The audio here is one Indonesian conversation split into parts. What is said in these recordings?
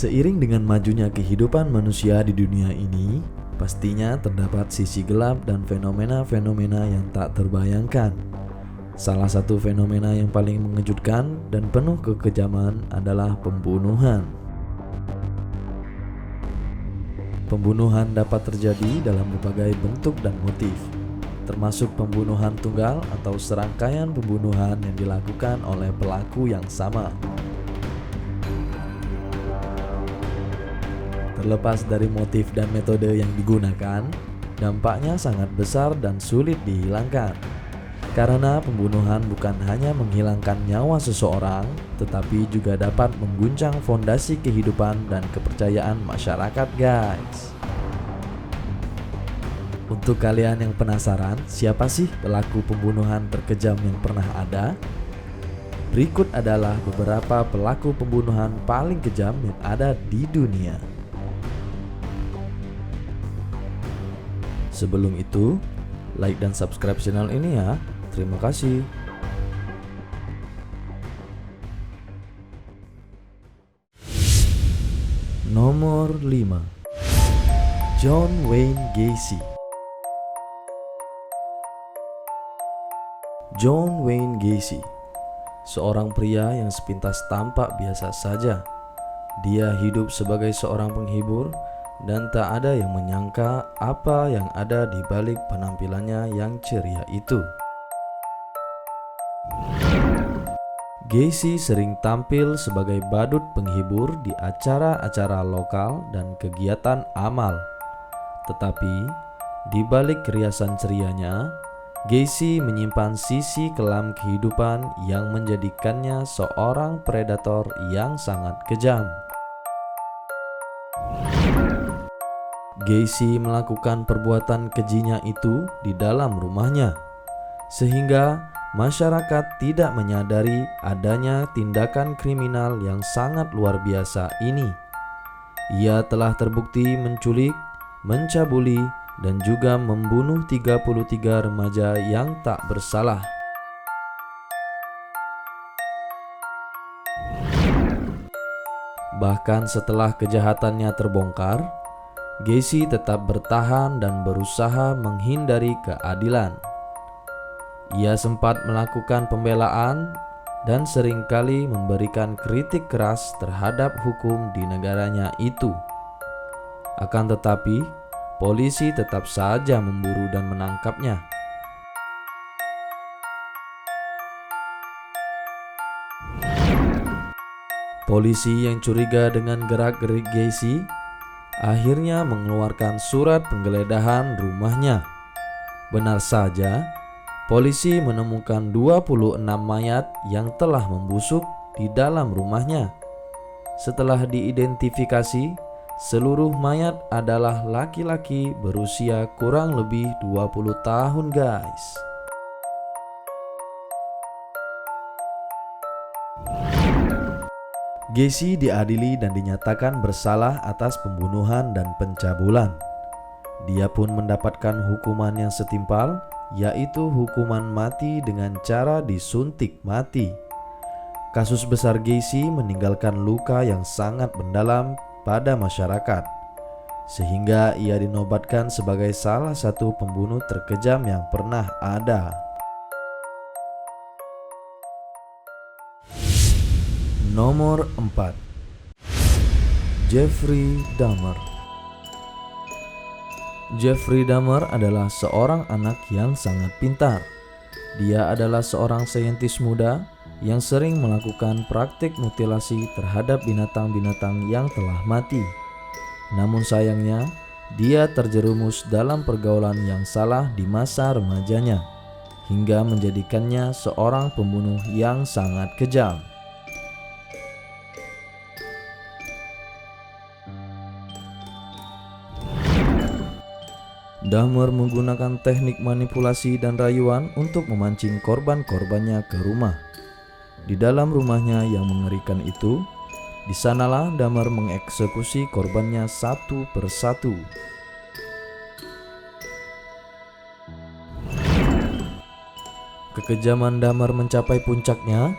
Seiring dengan majunya kehidupan manusia di dunia ini, pastinya terdapat sisi gelap dan fenomena-fenomena yang tak terbayangkan. Salah satu fenomena yang paling mengejutkan dan penuh kekejaman adalah pembunuhan. Pembunuhan dapat terjadi dalam berbagai bentuk dan motif, termasuk pembunuhan tunggal atau serangkaian pembunuhan yang dilakukan oleh pelaku yang sama. Terlepas dari motif dan metode yang digunakan, dampaknya sangat besar dan sulit dihilangkan. Karena pembunuhan bukan hanya menghilangkan nyawa seseorang, tetapi juga dapat mengguncang fondasi kehidupan dan kepercayaan masyarakat, guys. Untuk kalian yang penasaran, siapa sih pelaku pembunuhan terkejam yang pernah ada? Berikut adalah beberapa pelaku pembunuhan paling kejam yang ada di dunia. Sebelum itu, like dan subscribe channel ini ya. Terima kasih. Nomor 5. John Wayne Gacy. John Wayne Gacy, seorang pria yang sepintas tampak biasa saja. Dia hidup sebagai seorang penghibur dan tak ada yang menyangka apa yang ada di balik penampilannya yang ceria itu. Gacy sering tampil sebagai badut penghibur di acara-acara lokal dan kegiatan amal. Tetapi di balik keriasan cerianya, Gacy menyimpan sisi kelam kehidupan yang menjadikannya seorang predator yang sangat kejam. Gacy melakukan perbuatan kejinya itu di dalam rumahnya, sehingga masyarakat tidak menyadari adanya tindakan kriminal yang sangat luar biasa ini. Ia telah terbukti menculik, mencabuli, dan juga membunuh 33 remaja yang tak bersalah. Bahkan setelah kejahatannya terbongkar, Gacy tetap bertahan dan berusaha menghindari keadilan. Ia sempat melakukan pembelaan dan seringkali memberikan kritik keras terhadap hukum di negaranya itu. Akan tetapi, polisi tetap saja memburu dan menangkapnya. Polisi yang curiga dengan gerak-gerik Gacy akhirnya mengeluarkan surat penggeledahan rumahnya. Benar saja, polisi menemukan 26 mayat yang telah membusuk di dalam rumahnya. Setelah diidentifikasi, seluruh mayat adalah laki-laki berusia kurang lebih 20 tahun, guys. Gacy diadili dan dinyatakan bersalah atas pembunuhan dan pencabulan. Dia pun mendapatkan hukuman yang setimpal, yaitu hukuman mati dengan cara disuntik mati. Kasus besar Gacy meninggalkan luka yang sangat mendalam pada masyarakat, sehingga ia dinobatkan sebagai salah satu pembunuh terkejam yang pernah ada. Nomor 4. Jeffrey Dahmer. Jeffrey Dahmer adalah seorang anak yang sangat pintar. Dia adalah seorang saintis muda yang sering melakukan praktik mutilasi terhadap binatang-binatang yang telah mati. Namun sayangnya, dia terjerumus dalam pergaulan yang salah di masa remajanya, hingga menjadikannya seorang pembunuh yang sangat kejam. Dahmer menggunakan teknik manipulasi dan rayuan untuk memancing korban-korbannya ke rumah. Di dalam rumahnya yang mengerikan itu, di sanalah Dahmer mengeksekusi korbannya satu persatu. Kekejaman Dahmer mencapai puncaknya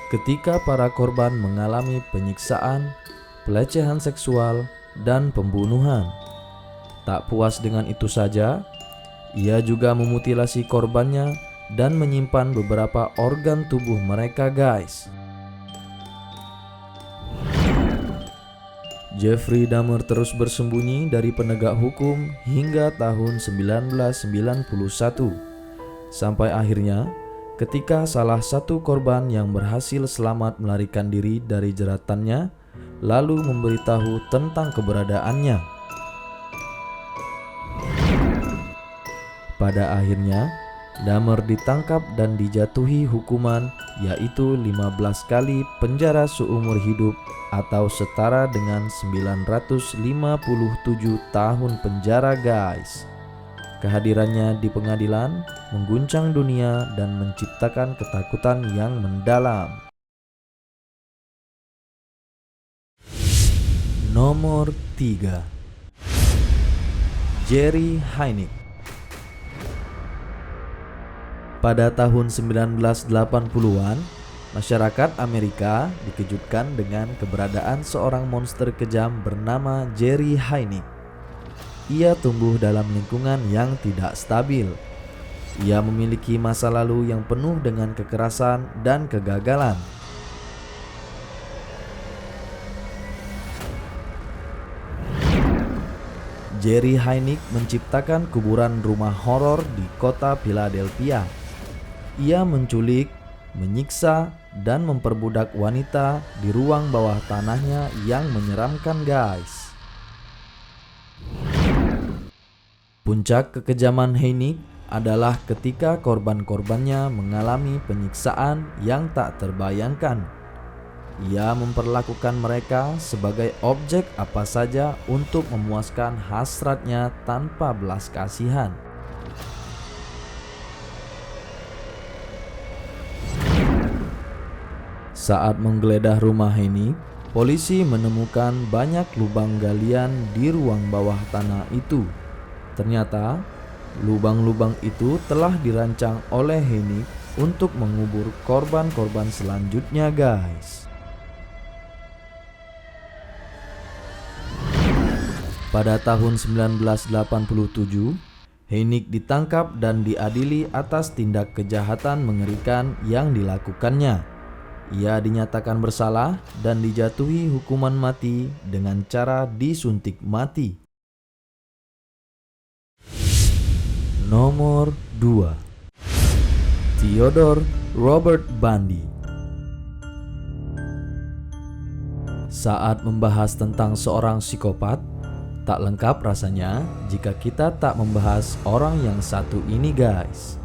ketika para korban mengalami penyiksaan, pelecehan seksual, dan pembunuhan. Tak puas dengan itu saja, ia juga memutilasi korbannya dan menyimpan beberapa organ tubuh mereka, guys. Jeffrey Dahmer terus bersembunyi dari penegak hukum hingga tahun 1991. Sampai akhirnya, ketika salah satu korban yang berhasil selamat melarikan diri dari jeratannya, lalu memberitahu tentang keberadaannya. Pada akhirnya, Dahmer ditangkap dan dijatuhi hukuman, yaitu 15 kali penjara seumur hidup atau setara dengan 957 tahun penjara, guys. Kehadirannya di pengadilan mengguncang dunia dan menciptakan ketakutan yang mendalam. Nomor 3. Jerry Heineck. Pada tahun 1980-an, masyarakat Amerika dikejutkan dengan keberadaan seorang monster kejam bernama Jerry Heineck. Ia tumbuh dalam lingkungan yang tidak stabil. Ia memiliki masa lalu yang penuh dengan kekerasan dan kegagalan. Jerry Heineck menciptakan kuburan rumah horor di kota Philadelphia. Ia menculik, menyiksa, dan memperbudak wanita di ruang bawah tanahnya yang menyeramkan, guys. Puncak kekejaman Heineck adalah ketika korban-korbannya mengalami penyiksaan yang tak terbayangkan. Ia memperlakukan mereka sebagai objek apa saja untuk memuaskan hasratnya tanpa belas kasihan. Saat menggeledah rumah Heineck, polisi menemukan banyak lubang galian di ruang bawah tanah itu. Ternyata, lubang-lubang itu telah dirancang oleh Heineck untuk mengubur korban-korban selanjutnya, guys. Pada tahun 1987, Heineck ditangkap dan diadili atas tindak kejahatan mengerikan yang dilakukannya. Ia dinyatakan bersalah dan dijatuhi hukuman mati dengan cara disuntik mati. Nomor 2. Theodore Robert Bundy. Saat membahas tentang seorang psikopat, tak lengkap rasanya jika kita tak membahas orang yang satu ini, guys.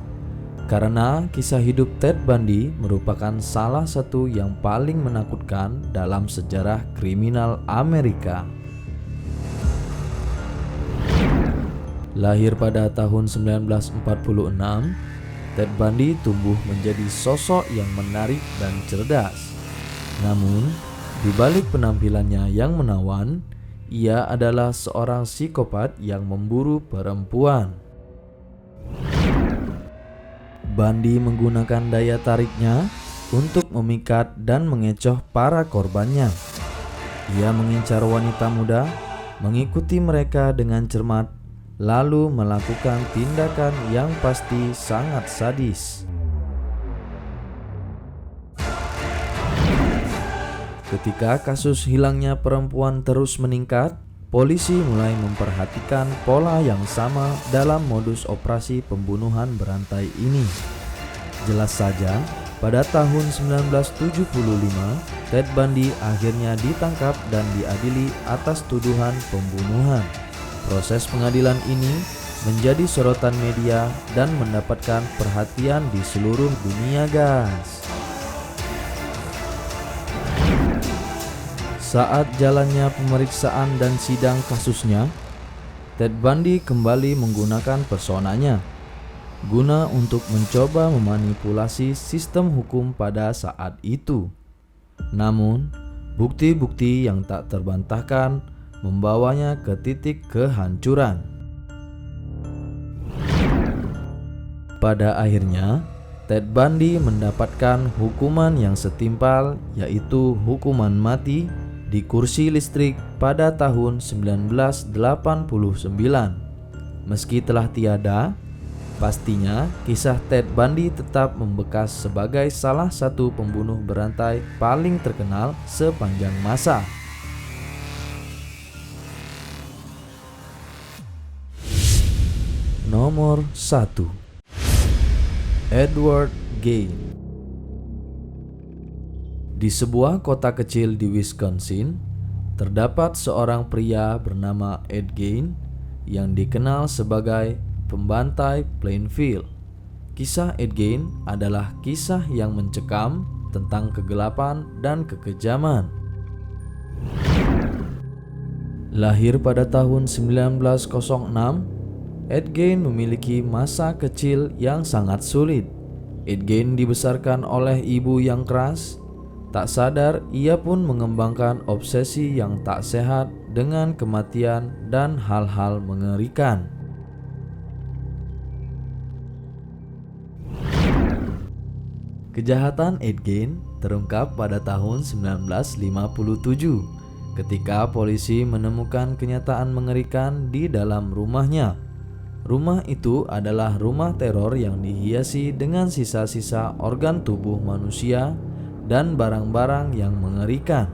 Karena kisah hidup Ted Bundy merupakan salah satu yang paling menakutkan dalam sejarah kriminal Amerika. Lahir pada tahun 1946, Ted Bundy tumbuh menjadi sosok yang menarik dan cerdas. Namun, di balik penampilannya yang menawan, ia adalah seorang psikopat yang memburu perempuan. Bundy menggunakan daya tariknya untuk memikat dan mengecoh para korbannya. Ia mengincar wanita muda, mengikuti mereka dengan cermat, lalu melakukan tindakan yang pasti sangat sadis. Ketika kasus hilangnya perempuan terus meningkat, polisi mulai memperhatikan pola yang sama dalam modus operasi pembunuhan berantai ini. Jelas saja, pada tahun 1975, Ted Bundy akhirnya ditangkap dan diadili atas tuduhan pembunuhan. Proses pengadilan ini menjadi sorotan media dan mendapatkan perhatian di seluruh dunia, guys. Saat jalannya pemeriksaan dan sidang kasusnya, Ted Bundy kembali menggunakan personanya guna untuk mencoba memanipulasi sistem hukum pada saat itu. Namun, bukti-bukti yang tak terbantahkan membawanya ke titik kehancuran. Pada akhirnya, Ted Bundy mendapatkan hukuman yang setimpal, yaitu hukuman mati di kursi listrik pada tahun 1989. Meski telah tiada, pastinya kisah Ted Bundy tetap membekas sebagai salah satu pembunuh berantai paling terkenal sepanjang masa. Nomor 1. Edward Gein. Di sebuah kota kecil di Wisconsin, terdapat seorang pria bernama Ed Gein yang dikenal sebagai pembantai Plainfield. Kisah Ed Gein adalah kisah yang mencekam tentang kegelapan dan kekejaman. Lahir pada tahun 1906, Ed Gein memiliki masa kecil yang sangat sulit. Ed Gein dibesarkan oleh ibu yang keras. Tak sadar, ia pun mengembangkan obsesi yang tak sehat dengan kematian dan hal-hal mengerikan. Kejahatan Ed Gein terungkap pada tahun 1957 ketika polisi menemukan kenyataan mengerikan di dalam rumahnya. Rumah itu adalah rumah teror yang dihiasi dengan sisa-sisa organ tubuh manusia dan barang-barang yang mengerikan.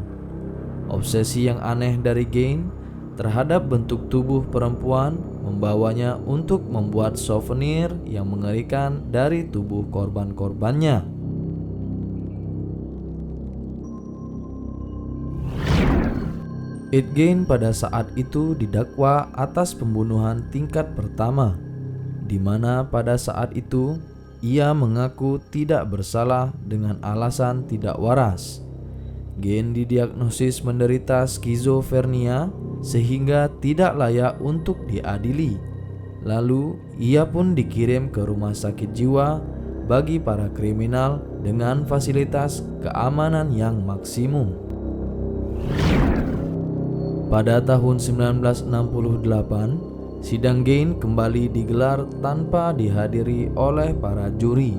Obsesi yang aneh dari Gein terhadap bentuk tubuh perempuan membawanya untuk membuat souvenir yang mengerikan dari tubuh korban-korbannya. Ed Gein pada saat itu didakwa atas pembunuhan tingkat pertama, di mana pada saat itu ia mengaku tidak bersalah dengan alasan tidak waras. Gein didiagnosis menderita skizofrenia sehingga tidak layak untuk diadili. Lalu ia pun dikirim ke rumah sakit jiwa bagi para kriminal dengan fasilitas keamanan yang maksimum. Pada tahun 1968, sidang Gein kembali digelar tanpa dihadiri oleh para juri.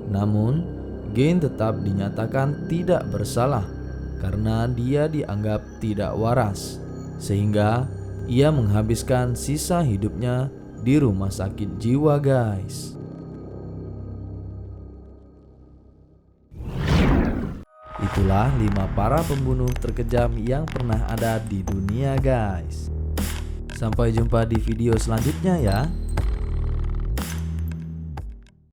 Namun, Gein tetap dinyatakan tidak bersalah karena dia dianggap tidak waras, sehingga ia menghabiskan sisa hidupnya di rumah sakit jiwa, guys. Itulah 5 para pembunuh terkejam yang pernah ada di dunia, guys. Sampai jumpa di video selanjutnya ya.